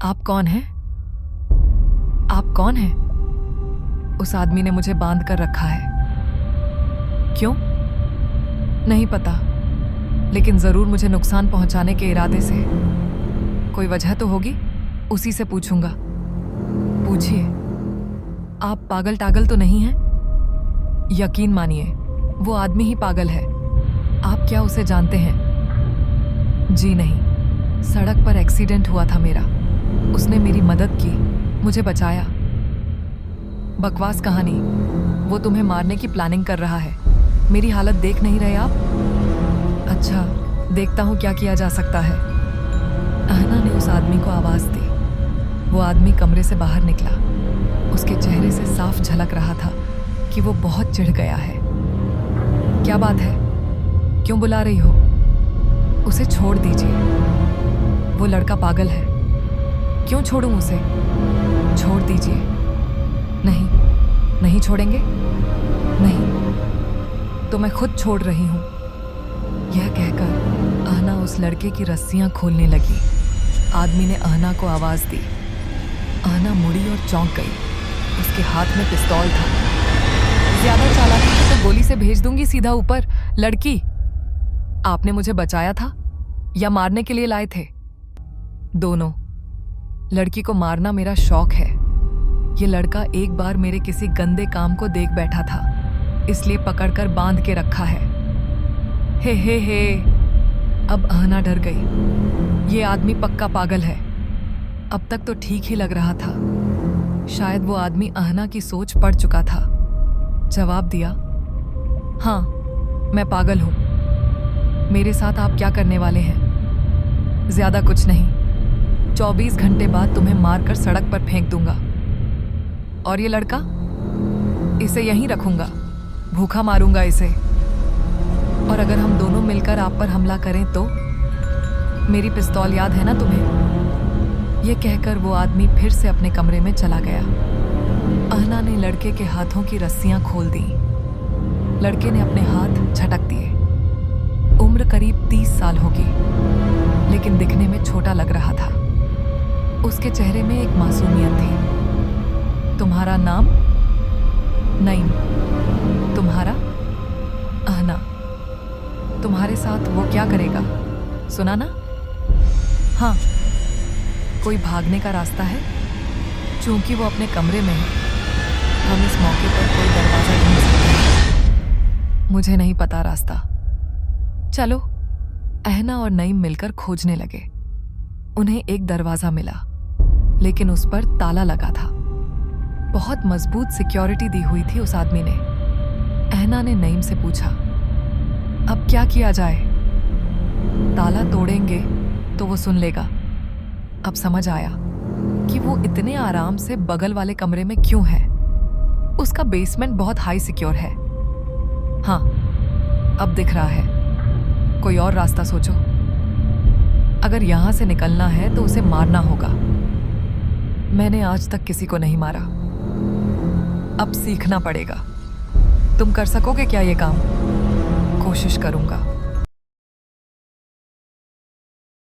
आप कौन हैं? आप कौन हैं? उस आदमी ने मुझे बांध कर रखा है। क्यों? नहीं पता, लेकिन जरूर मुझे नुकसान पहुंचाने के इरादे से। कोई वजह तो होगी, उसी से पूछूंगा। पूछिए। आप पागल टागल तो नहीं हैं? यकीन मानिए, वो आदमी ही पागल है। आप क्या उसे जानते हैं? जी नहीं, सड़क पर एक्सीडेंट हुआ था मेरा। उसने मेरी मदद की, मुझे बचाया। बकवास कहानी। वो तुम्हें मारने की प्लानिंग कर रहा है। मेरी हालत देख नहीं रहे आप? अच्छा, देखता हूँ क्या किया जा सकता है। आहना ने उस आदमी को आवाज दी। वो आदमी कमरे से बाहर निकला। उसके चेहरे से साफ झलक रहा था कि वो बहुत चिढ़ गया है। क्या बात है? क्यों बुला रही हो? उसे छोड़ दीजिए, वो लड़का पागल है। क्यों छोड़ूं उसे? छोड़ दीजिए। नहीं, नहीं छोड़ेंगे? नहीं, तो मैं खुद छोड़ रही हूं। यह कहकर आहना उस लड़के की रस्सियां खोलने लगी। आदमी ने आहना को आवाज दी। आहना मुड़ी और चौंक गई। उसके हाथ में पिस्तौल था। ज्यादा चालाकी की तो गोली से भेज दूंगी सीधा ऊपर। लड़की, आपने मुझे बचाया था या मारने के लिए लाए थे? दोनों। लड़की को मारना मेरा शौक है। ये लड़का एक बार मेरे किसी गंदे काम को देख बैठा था, इसलिए पकड़कर बांध के रखा है। हे। अब आहना डर गई। ये आदमी पक्का पागल है। अब तक तो ठीक ही लग रहा था। शायद वो आदमी आहना की सोच पढ़ चुका था। जवाब दिया, हाँ, मैं पागल हूं। मेरे साथ आप क्या करने वाले हैं? ज्यादा कुछ नहीं। 24 घंटे बाद तुम्हें मारकर सड़क पर फेंक दूंगा। और ये लड़का? इसे यहीं रखूंगा, भूखा मारूंगा इसे। और अगर हम दोनों मिलकर आप पर हमला करें तो? मेरी पिस्तौल याद है ना तुम्हें? यह कहकर वो आदमी फिर से अपने कमरे में चला गया। आहना ने लड़के के हाथों की रस्सियां खोल दी। लड़के ने अपने हाथ झटक दिए। उम्र करीब 30 साल होगी, लेकिन दिखने में छोटा लग रहा था। उसके चेहरे में एक मासूमियत थी। तुम्हारा नाम? नईम। तुम्हारा? आहना। तुम्हारे साथ वो क्या करेगा, सुना ना? हाँ। कोई भागने का रास्ता है? चूंकि वो अपने कमरे में है, हम इस मौके पर कोई दरवाजा ढूंढ सकते हैं। मुझे नहीं पता रास्ता। चलो। आहना और नईम मिलकर खोजने लगे। उन्हें एक दरवाजा मिला, लेकिन उस पर ताला लगा था। बहुत मजबूत सिक्योरिटी दी हुई थी उस आदमी ने। आहना ने नईम से पूछा, अब क्या किया जाए? ताला तोड़ेंगे तो वो सुन लेगा। अब समझ आया कि वो इतने आराम से बगल वाले कमरे में क्यों है। उसका बेसमेंट बहुत हाई सिक्योर है। हाँ, अब दिख रहा है। कोई और रास्ता सोचो। अगर यहां से निकलना है तो उसे मारना होगा। मैंने आज तक किसी को नहीं मारा। अब सीखना पड़ेगा। तुम कर सकोगे क्या ये काम? कोशिश करूंगा।